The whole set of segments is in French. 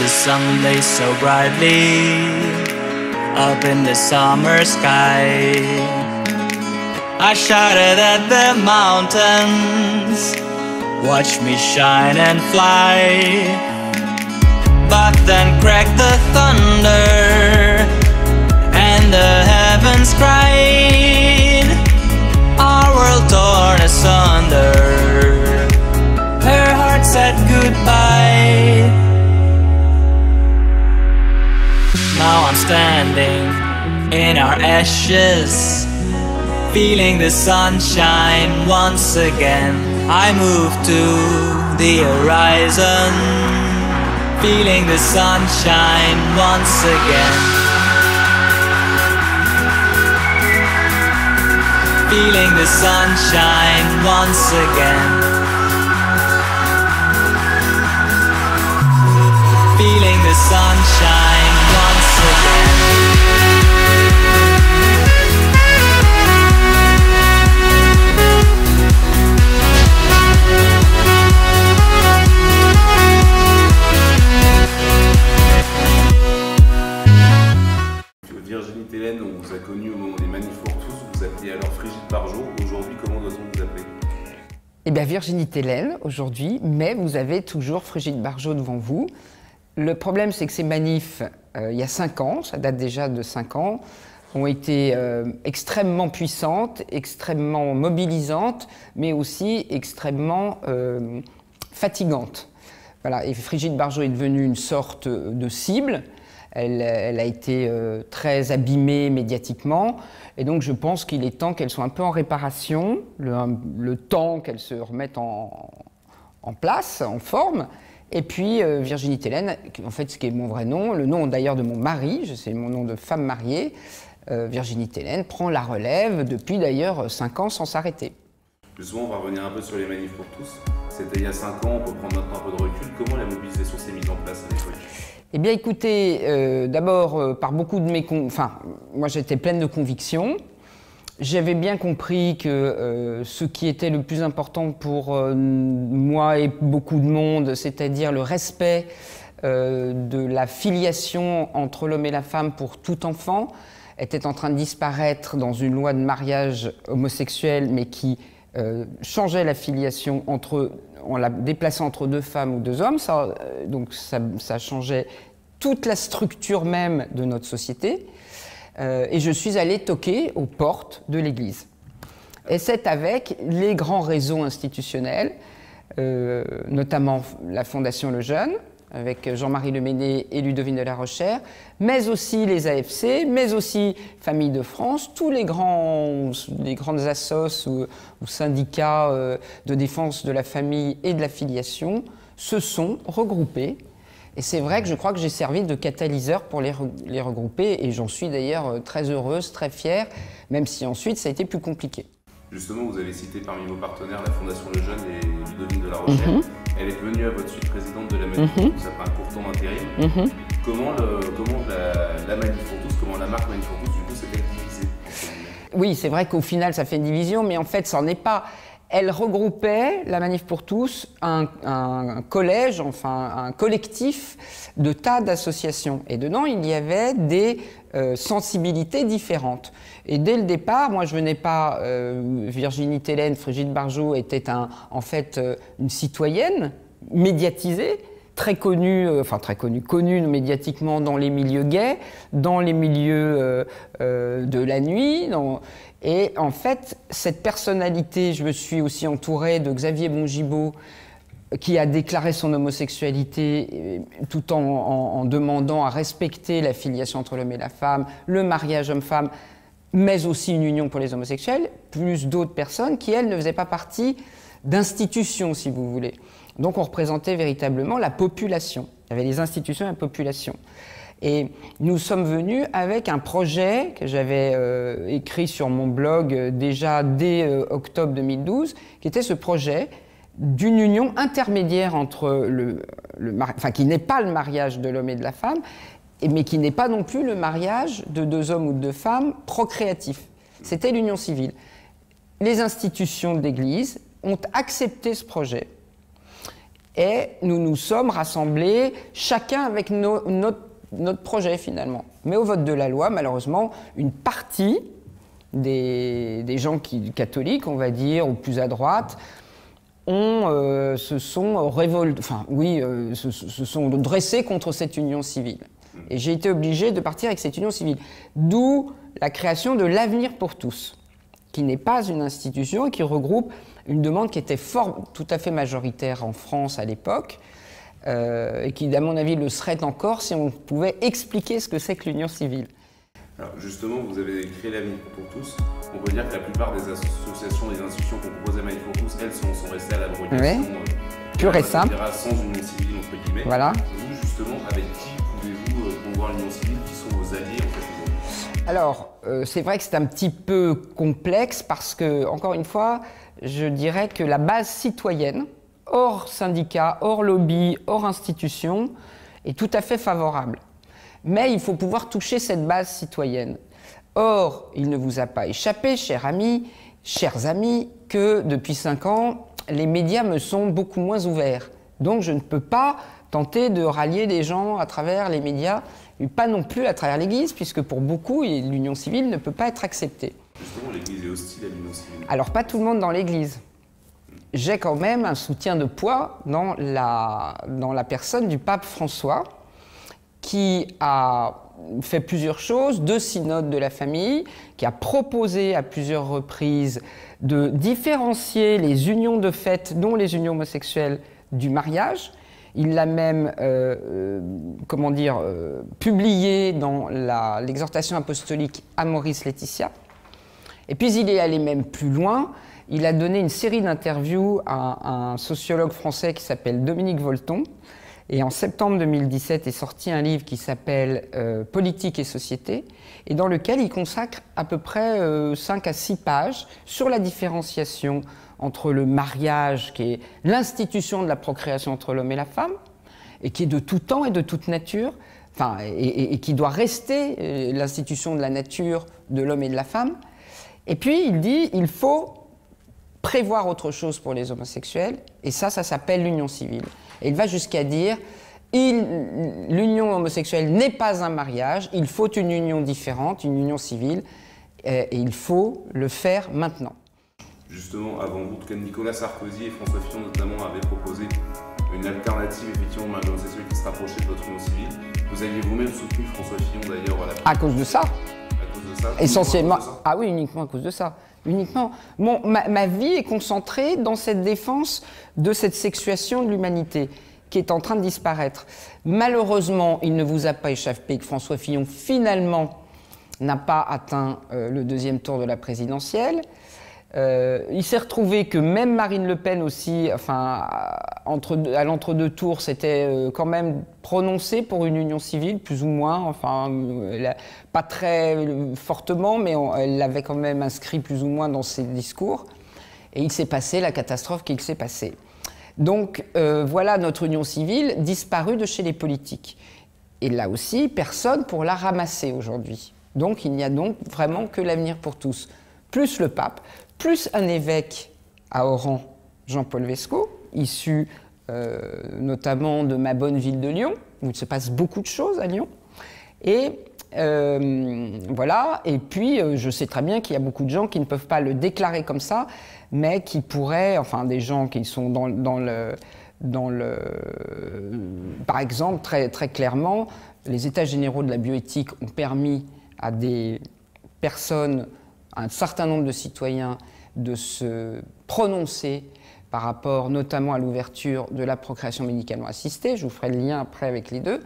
the sun blazed so brightly up in the summer sky. I shouted at the mountains, watch me shine and fly. But then cracked the thunder, and the heavens cried, our world torn asunder. Her heart said goodbye. Now I'm standing in our ashes, feeling the sunshine once again. I move to the horizon, feeling the sunshine once again. Feeling the sunshine once again. Feeling the sunshine once again. Virginie Tellen, on vous a connu au moment des manifs pour tous, vous appelez alors Frigide Barjot. Aujourd'hui, comment doit-on vous appeler? Eh bien Virginie Tellen aujourd'hui, mais vous avez toujours Frigide Barjot devant vous. Le problème, c'est que ces manifs, il y a 5 ans, ça date déjà de 5 ans, ont été extrêmement puissantes, extrêmement mobilisantes, mais aussi extrêmement fatigantes. Voilà. Et Frigide Barjot est devenue une sorte de cible. Elle a été très abîmée médiatiquement, et donc je pense qu'il est temps qu'elle soit un peu en réparation, le temps qu'elle se remette en place, en forme. Et puis Virginie Tellen, en fait ce qui est mon vrai nom, le nom d'ailleurs de mon mari, c'est mon nom de femme mariée, Virginie Tellen prend la relève depuis d'ailleurs 5 ans sans s'arrêter. Justement, on va revenir un peu sur les manifs pour tous. C'était il y a 5 ans, on peut prendre maintenant un peu de recul. Comment la mobilisation s'est mise en place à l'époque? Eh bien écoutez, d'abord par beaucoup de mes... moi j'étais pleine de convictions. J'avais bien compris que ce qui était le plus important pour moi et beaucoup de monde, c'est-à-dire le respect de la filiation entre l'homme et la femme pour tout enfant, était en train de disparaître dans une loi de mariage homosexuel, mais qui changeait la filiation en la déplaçant entre 2 femmes ou 2 hommes. Donc ça changeait toute la structure même de notre société. Et je suis allée toquer aux portes de l'Église. Et c'est avec les grands réseaux institutionnels, notamment la Fondation Le Jeune, avec Jean-Marie Leméné et Ludovine de la Rochère, mais aussi les AFC, mais aussi Famille de France, tous les grandes assos ou syndicats de défense de la famille et de la filiation se sont regroupés. Et c'est vrai que je crois que j'ai servi de catalyseur pour les regrouper, et j'en suis d'ailleurs très heureuse, très fière, même si ensuite ça a été plus compliqué. Justement, vous avez cité parmi vos partenaires la Fondation Le Jeune et Ludovine de la Rochère. Elle est venue à votre suite présidente de la Manif pour tous après un court temps d'intérim. Comment la Manif pour tous, comment la marque Manif pour tous, du coup, s'est-elle divisée? Oui, c'est vrai qu'au final, ça fait une division, mais en fait, ça n'en est pas. Elle regroupait, la Manif pour tous, un collège, enfin un collectif de tas d'associations. Et dedans, il y avait des sensibilités différentes. Et dès le départ, moi je venais pas, Virginie Tellen, Frigide Barjot était en fait une citoyenne médiatisée, très connue, connue médiatiquement dans les milieux gays, dans les milieux de la nuit. Et en fait, cette personnalité, je me suis aussi entourée de Xavier Bongibaud, qui a déclaré son homosexualité tout en demandant à respecter la filiation entre l'homme et la femme, le mariage homme-femme, mais aussi une union pour les homosexuels, plus d'autres personnes qui, elles, ne faisaient pas partie d'institutions, si vous voulez. Donc on représentait véritablement la population. Il y avait les institutions et la population. Et nous sommes venus avec un projet que j'avais écrit sur mon blog déjà dès octobre 2012, qui était ce projet d'une union intermédiaire entre qui n'est pas le mariage de l'homme et de la femme, mais qui n'est pas non plus le mariage de 2 hommes ou de 2 femmes procréatifs. C'était l'union civile. Les institutions de l'Église ont accepté ce projet. Et nous nous sommes rassemblés, chacun avec notre projet finalement. Mais au vote de la loi, malheureusement, une partie des gens catholiques, on va dire, ou plus à droite, se sont dressés contre cette union civile. Et j'ai été obligé de partir avec cette union civile. D'où la création de l'Avenir pour tous, qui n'est pas une institution et qui regroupe une demande qui était tout à fait majoritaire en France à l'époque, et qui, à mon avis, le serait encore si on pouvait expliquer ce que c'est que l'union civile. Alors justement, vous avez créé l'Avenir pour tous. On peut dire que la plupart des associations, des institutions qu'on propose à Manif pour tous, elles sont restées à la brutalisation pure et simple, sans union civile, entre guillemets. Voilà. Vous, justement, avec qui pouvez-vous promouvoir l'union civile? Qui sont vos alliés en fait? Alors, c'est vrai que c'est un petit peu complexe parce que, encore une fois, je dirais que la base citoyenne, hors syndicat, hors lobby, hors institution, est tout à fait favorable. Mais il faut pouvoir toucher cette base citoyenne. Or, il ne vous a pas échappé, chers amis, que depuis 5 ans, les médias me sont beaucoup moins ouverts. Donc je ne peux pas tenter de rallier des gens à travers les médias, et pas non plus à travers l'Église, puisque pour beaucoup, l'union civile ne peut pas être acceptée. Justement, l'Église est hostile à l'union civile. Alors pas tout le monde dans l'Église. J'ai quand même un soutien de poids dans la personne du pape François, qui a fait plusieurs choses, 2 synodes de la famille, qui a proposé à plusieurs reprises de différencier les unions de fait, dont les unions homosexuelles, du mariage. Il l'a même, publié dans l'exhortation apostolique Amoris Laetitia. Et puis il est allé même plus loin. Il a donné une série d'interviews à un sociologue français qui s'appelle Dominique Volton. Et en septembre 2017 est sorti un livre qui s'appelle Politique et société, et dans lequel il consacre à peu près 5 à 6 pages sur la différenciation entre le mariage, qui est l'institution de la procréation entre l'homme et la femme, et qui est de tout temps et de toute nature, et qui doit rester l'institution de la nature de l'homme et de la femme. Et puis il dit il faut prévoir autre chose pour les homosexuels, et ça s'appelle l'union civile. Et il va jusqu'à dire l'union homosexuelle n'est pas un mariage, il faut une union différente, une union civile, et il faut le faire maintenant. Justement, avant vous, en tout cas, Nicolas Sarkozy et François Fillon notamment avaient proposé une alternative effectivement au mariage homosexuel qui se rapprochait de votre union civile. Vous aviez vous-même soutenu François Fillon d'ailleurs à cause de ça. À cause de ça. Essentiellement. Ah oui, uniquement à cause de ça. Uniquement. Ma vie est concentrée dans cette défense de cette sexuation de l'humanité qui est en train de disparaître. Malheureusement, il ne vous a pas échappé que François Fillon, finalement, n'a pas atteint le 2e tour de la présidentielle. Il s'est retrouvé que même Marine Le Pen aussi, à l'entre-deux tours, s'était quand même prononcée pour une union civile, plus ou moins, pas très fortement, mais elle l'avait quand même inscrit plus ou moins dans ses discours. Et il s'est passé la catastrophe qu'il s'est passée. Donc voilà notre union civile disparue de chez les politiques. Et là aussi, personne pour la ramasser aujourd'hui. Donc il n'y a donc vraiment que l'avenir pour tous. Plus le pape, plus un évêque à Oran, Jean-Paul Vesco, issu notamment de ma bonne ville de Lyon, où il se passe beaucoup de choses à Lyon. Et voilà, et puis je sais très bien qu'il y a beaucoup de gens qui ne peuvent pas le déclarer comme ça, mais qui pourraient, des gens qui sont par exemple, très, très clairement, les états généraux de la bioéthique ont permis à des personnes, à un certain nombre de citoyens, de se prononcer par rapport notamment à l'ouverture de la procréation médicalement assistée. Je vous ferai le lien après avec les deux.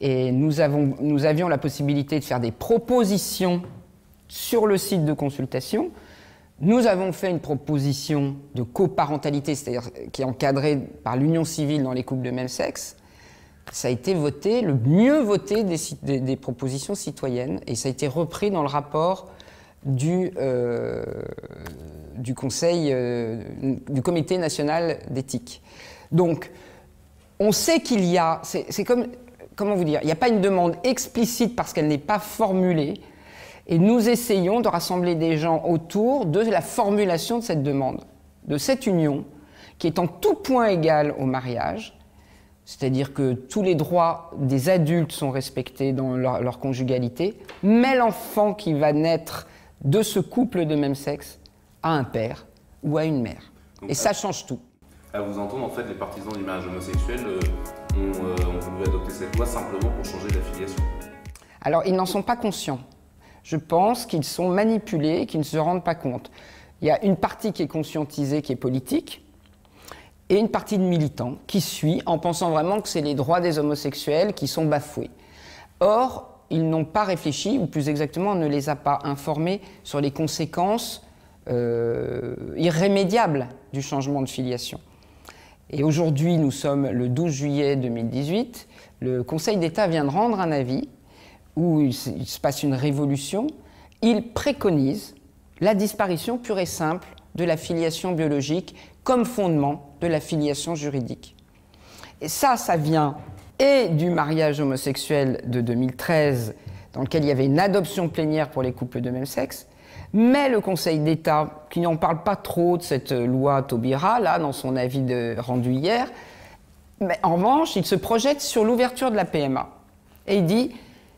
Et nous avions la possibilité de faire des propositions sur le site de consultation. Nous avons fait une proposition de coparentalité, c'est-à-dire qui est encadrée par l'union civile dans les couples de même sexe. Ça a été voté, le mieux voté des propositions citoyennes, et ça a été repris dans le rapport du Comité national d'éthique. Donc, on sait qu'il y a, c'est comme, comment vous dire, il n'y a pas une demande explicite parce qu'elle n'est pas formulée, et nous essayons de rassembler des gens autour de la formulation de cette demande, de cette union, qui est en tout point égal au mariage, c'est-à-dire que tous les droits des adultes sont respectés dans leur conjugalité, mais l'enfant qui va naître de ce couple de même sexe a un père ou a une mère. Donc, et ça change tout. À vous entendre, en fait, les partisans du mariage homosexuel ont voulu adopter cette loi simplement pour changer la filiation. Alors, ils n'en sont pas conscients. Je pense qu'ils sont manipulés et qu'ils ne se rendent pas compte. Il y a une partie qui est conscientisée, qui est politique, et une partie de militants qui suit en pensant vraiment que c'est les droits des homosexuels qui sont bafoués. Or, ils n'ont pas réfléchi, ou plus exactement, on ne les a pas informés sur les conséquences irrémédiables du changement de filiation. Et aujourd'hui, nous sommes le 12 juillet 2018, le Conseil d'État vient de rendre un avis où il se passe une révolution. Il préconise la disparition pure et simple de la filiation biologique comme fondement de la filiation juridique. Et ça vient et du mariage homosexuel de 2013, dans lequel il y avait une adoption plénière pour les couples de même sexe, mais le Conseil d'État, qui n'en parle pas trop de cette loi Taubira, là, dans son avis rendu hier, mais en revanche, il se projette sur l'ouverture de la PMA. Et il dit,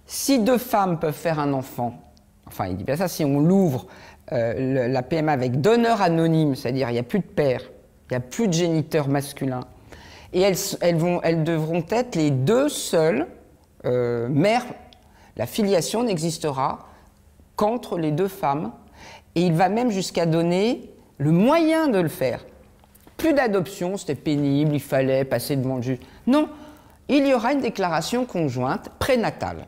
si deux femmes peuvent faire un enfant, enfin, il dit bien ça, si on l'ouvre, la PMA avec donneur anonyme, c'est-à-dire il n'y a plus de père, il n'y a plus de géniteur masculin, et elles devront être les deux seules mères. La filiation n'existera qu'entre les deux femmes, et il va même jusqu'à donner le moyen de le faire. Plus d'adoption, c'était pénible, il fallait passer devant le juge. Non, il y aura une déclaration conjointe prénatale.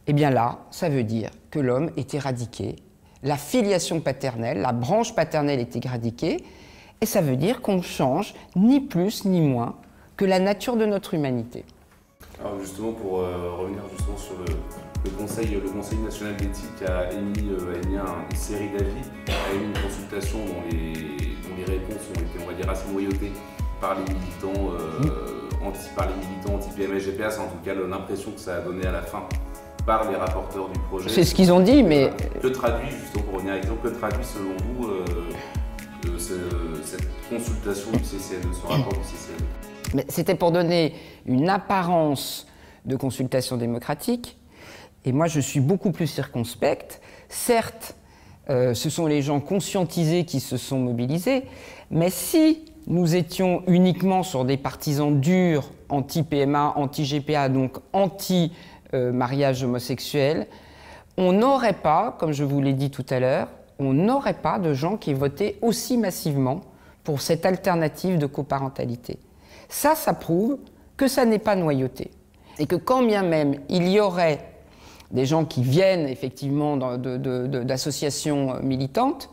Et bien là, ça veut dire que l'homme est éradiqué, la filiation paternelle, la branche paternelle est éradiquée, et ça veut dire qu'on change ni plus ni moins que la nature de notre humanité. Alors justement, pour revenir justement sur le Conseil national d'éthique a émis une série d'avis, a émis une consultation dont les réponses ont été, on va dire, assez noyautées par les militants anti-PMS-GPA, c'est en tout cas l'impression que ça a donné à la fin par les rapporteurs du projet. C'est ce qu'ils ont dit, mais... Que traduit, justement pour revenir à l'exemple, que traduit selon vous cette consultation du CCNE, ce rapport du CCNE? Mais c'était pour donner une apparence de consultation démocratique, et moi je suis beaucoup plus circonspecte. Certes, ce sont les gens conscientisés qui se sont mobilisés, mais si nous étions uniquement sur des partisans durs, anti-PMA, anti-GPA, donc anti-mariage homosexuel, on n'aurait pas, comme je vous l'ai dit tout à l'heure, on n'aurait pas de gens qui votaient aussi massivement pour cette alternative de coparentalité. Ça prouve que ça n'est pas noyauté. Et que quand bien même il y aurait des gens qui viennent effectivement d'associations militantes,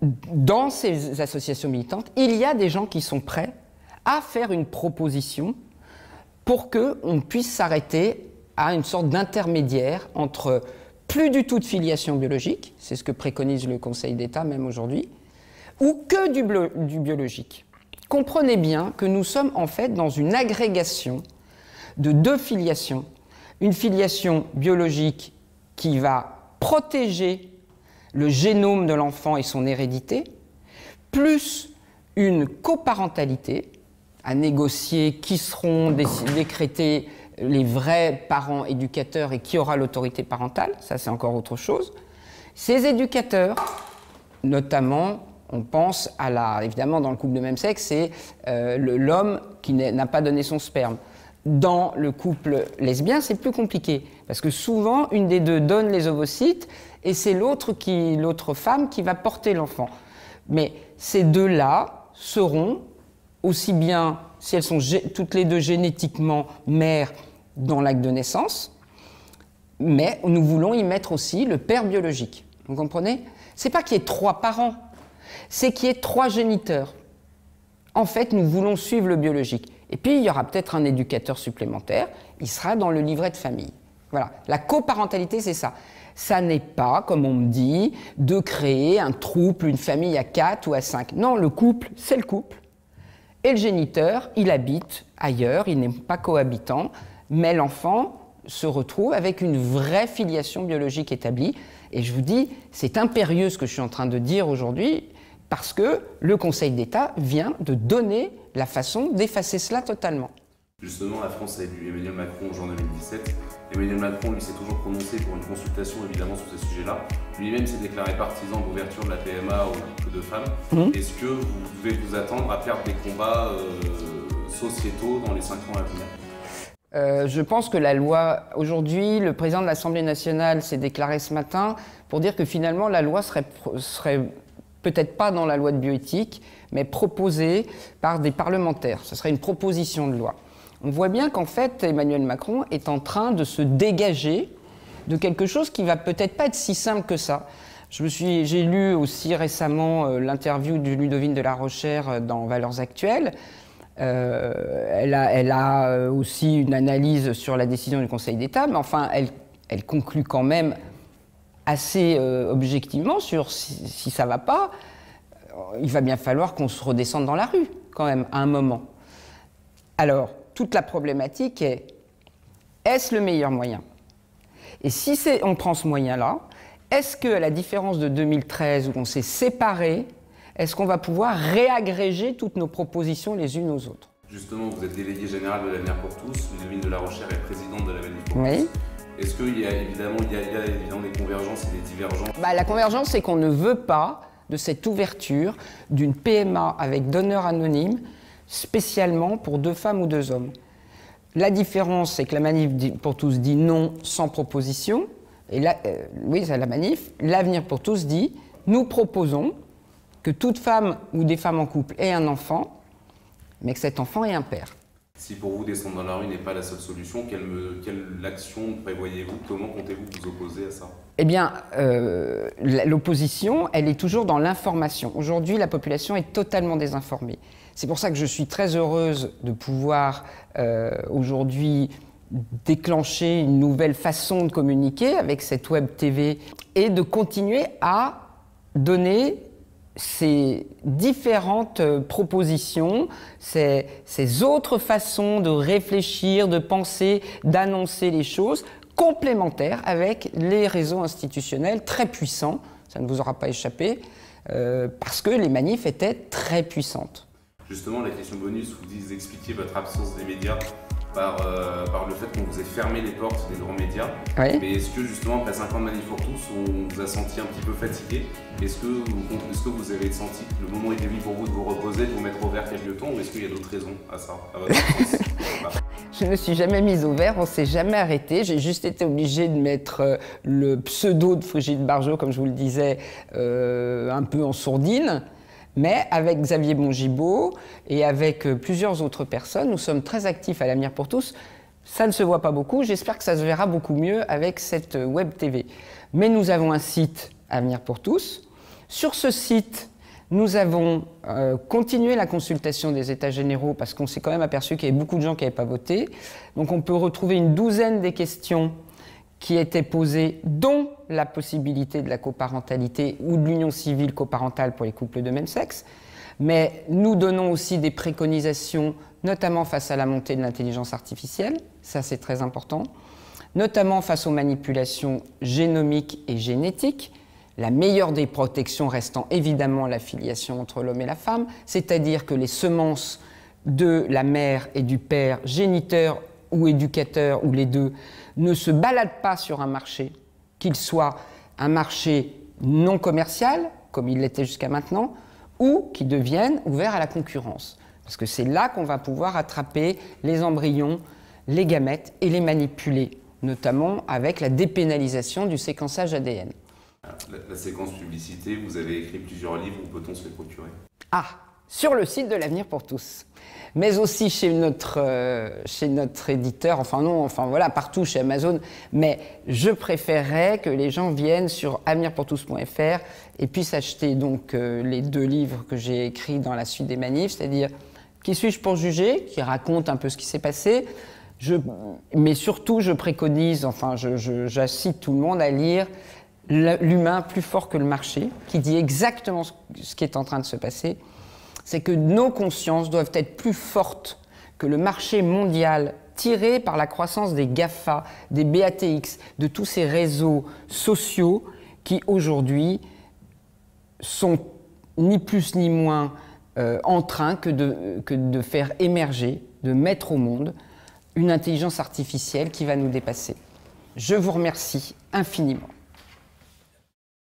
dans ces associations militantes, il y a des gens qui sont prêts à faire une proposition pour qu'on puisse s'arrêter à une sorte d'intermédiaire entre plus du tout de filiation biologique, c'est ce que préconise le Conseil d'État même aujourd'hui, ou que du biologique. Comprenez bien que nous sommes en fait dans une agrégation de deux filiations. Une filiation biologique qui va protéger le génome de l'enfant et son hérédité, plus une coparentalité à négocier qui seront décrétés les vrais parents éducateurs et qui aura l'autorité parentale, ça c'est encore autre chose. Ces éducateurs, notamment, on pense évidemment dans le couple de même sexe, c'est l'homme qui n'a pas donné son sperme. Dans le couple lesbien, c'est plus compliqué, parce que souvent, une des deux donne les ovocytes, et c'est l'autre femme qui va porter l'enfant. Mais ces deux-là seront, aussi bien si elles sont toutes les deux génétiquement mères dans l'acte de naissance, mais nous voulons y mettre aussi le père biologique. Vous comprenez? C'est pas qu'il y ait 3 parents, c'est qu'il y ait 3 géniteurs. En fait, nous voulons suivre le biologique. Et puis, il y aura peut-être un éducateur supplémentaire, il sera dans le livret de famille. Voilà, la coparentalité, c'est ça. Ça n'est pas, comme on me dit, de créer un trouble, une famille à 4 ou à 5. Non, le couple, c'est le couple. Et le géniteur, il habite ailleurs, il n'est pas cohabitant, mais l'enfant se retrouve avec une vraie filiation biologique établie. Et je vous dis, c'est impérieux ce que je suis en train de dire aujourd'hui, parce que le Conseil d'État vient de donner la façon d'effacer cela totalement. Justement, la France a élu Emmanuel Macron en juin 2017. Emmanuel Macron, lui, s'est toujours prononcé pour une consultation, évidemment, sur ces sujets-là. Lui-même s'est déclaré partisan de l'ouverture de la PMA aux couples de femmes. Est-ce que vous devez vous attendre à perdre des combats sociétaux dans les 5 ans à venir? Je pense que la loi, aujourd'hui, le président de l'Assemblée nationale s'est déclaré ce matin pour dire que finalement la loi serait peut-être pas dans la loi de bioéthique, mais proposée par des parlementaires. Ce serait une proposition de loi. On voit bien qu'en fait, Emmanuel Macron est en train de se dégager de quelque chose qui va peut-être pas être si simple que ça. J'ai lu aussi récemment l'interview de Ludovine de la Rochère dans Valeurs Actuelles. Elle a aussi une analyse sur la décision du Conseil d'État, mais enfin, elle conclut quand même assez objectivement sur si ça ne va pas. Il va bien falloir qu'on se redescende dans la rue, quand même, à un moment. Alors, toute la problématique est-ce le meilleur moyen? Et si on prend ce moyen-là, est-ce qu'à la différence de 2013 où on s'est séparés, est-ce qu'on va pouvoir réagréger toutes nos propositions les unes aux autres? Justement, vous êtes délégué général de l'Avenir pour tous, Ludovine de la Rochère est présidente de l'Avenir pour oui. tous. Est-ce qu'il y a évidemment des convergences et des divergences? La convergence, c'est qu'on ne veut pas de cette ouverture d'une PMA avec donneur anonyme spécialement pour 2 femmes ou 2 hommes. La différence, c'est que la manif pour tous dit non sans proposition. Et là, oui, c'est la manif. L'Avenir pour tous dit nous proposons que toute femme ou des femmes en couple ait un enfant, mais que cet enfant ait un père. Si pour vous descendre dans la rue n'est pas la seule solution, quelle action prévoyez-vous? Comment comptez-vous vous opposer à ça? Eh bien, l'opposition, elle est toujours dans l'information. Aujourd'hui, la population est totalement désinformée. C'est pour ça que je suis très heureuse de pouvoir aujourd'hui déclencher une nouvelle façon de communiquer avec cette web TV et de continuer à donner ces différentes propositions, ces autres façons de réfléchir, de penser, d'annoncer les choses, complémentaires avec les réseaux institutionnels très puissants, ça ne vous aura pas échappé, parce que les manifs étaient très puissantes. Justement, la question bonus, vous expliquiez votre absence des médias par le fait qu'on vous ait fermé les portes des grands médias. Oui. Mais est-ce que justement, après 5 ans de Manif pour tous, on vous a senti un petit peu fatigué? Est-ce que vous avez senti que le moment était venu pour vous de vous reposer, de vous mettre au vert quelques temps, ou est-ce qu'il y a d'autres raisons à ça, à votre absence? Je ne me suis jamais mise au vert, on ne s'est jamais arrêté. J'ai juste été obligée de mettre le pseudo de Brigitte Bardot, comme je vous le disais, un peu en sourdine. Mais avec Xavier Bongibaud et avec plusieurs autres personnes, nous sommes très actifs à l'Avenir pour tous. Ça ne se voit pas beaucoup, j'espère que ça se verra beaucoup mieux avec cette web TV. Mais nous avons un site Avenir pour tous. Sur ce site, nous avons continué la consultation des États généraux parce qu'on s'est quand même aperçu qu'il y avait beaucoup de gens qui n'avaient pas voté. Donc on peut retrouver une douzaine des questions qui étaient posées, dont la possibilité de la coparentalité ou de l'union civile coparentale pour les couples de même sexe. Mais nous donnons aussi des préconisations, notamment face à la montée de l'intelligence artificielle, ça c'est très important, notamment face aux manipulations génomiques et génétiques, la meilleure des protections restant évidemment la filiation entre l'homme et la femme, c'est-à-dire que les semences de la mère et du père, géniteurs ou éducateurs, ou les deux, ne se baladent pas sur un marché, qu'il soit un marché non commercial, comme il l'était jusqu'à maintenant, ou qui devienne ouvert à la concurrence. Parce que c'est là qu'on va pouvoir attraper les embryons, les gamètes et les manipuler, notamment avec la dépénalisation du séquençage ADN. La séquence publicité, vous avez écrit plusieurs livres, où peut-on se les procurer? Ah, sur le site de l'Avenir pour tous, mais aussi chez notre éditeur, voilà, partout chez Amazon, mais je préférerais que les gens viennent sur avenirpourtous.fr et puissent acheter donc les 2 livres que j'ai écrits dans la suite des manifs, c'est-à-dire « Qui suis-je pour juger ?», qui raconte un peu ce qui s'est passé, mais surtout je préconise, j'incite tout le monde à lire « L'humain plus fort que le marché », qui dit exactement ce qui est en train de se passer. C'est que nos consciences doivent être plus fortes que le marché mondial tiré par la croissance des GAFA, des BATX, de tous ces réseaux sociaux qui aujourd'hui sont ni plus ni moins en train que de faire émerger, de mettre au monde une intelligence artificielle qui va nous dépasser. Je vous remercie infiniment.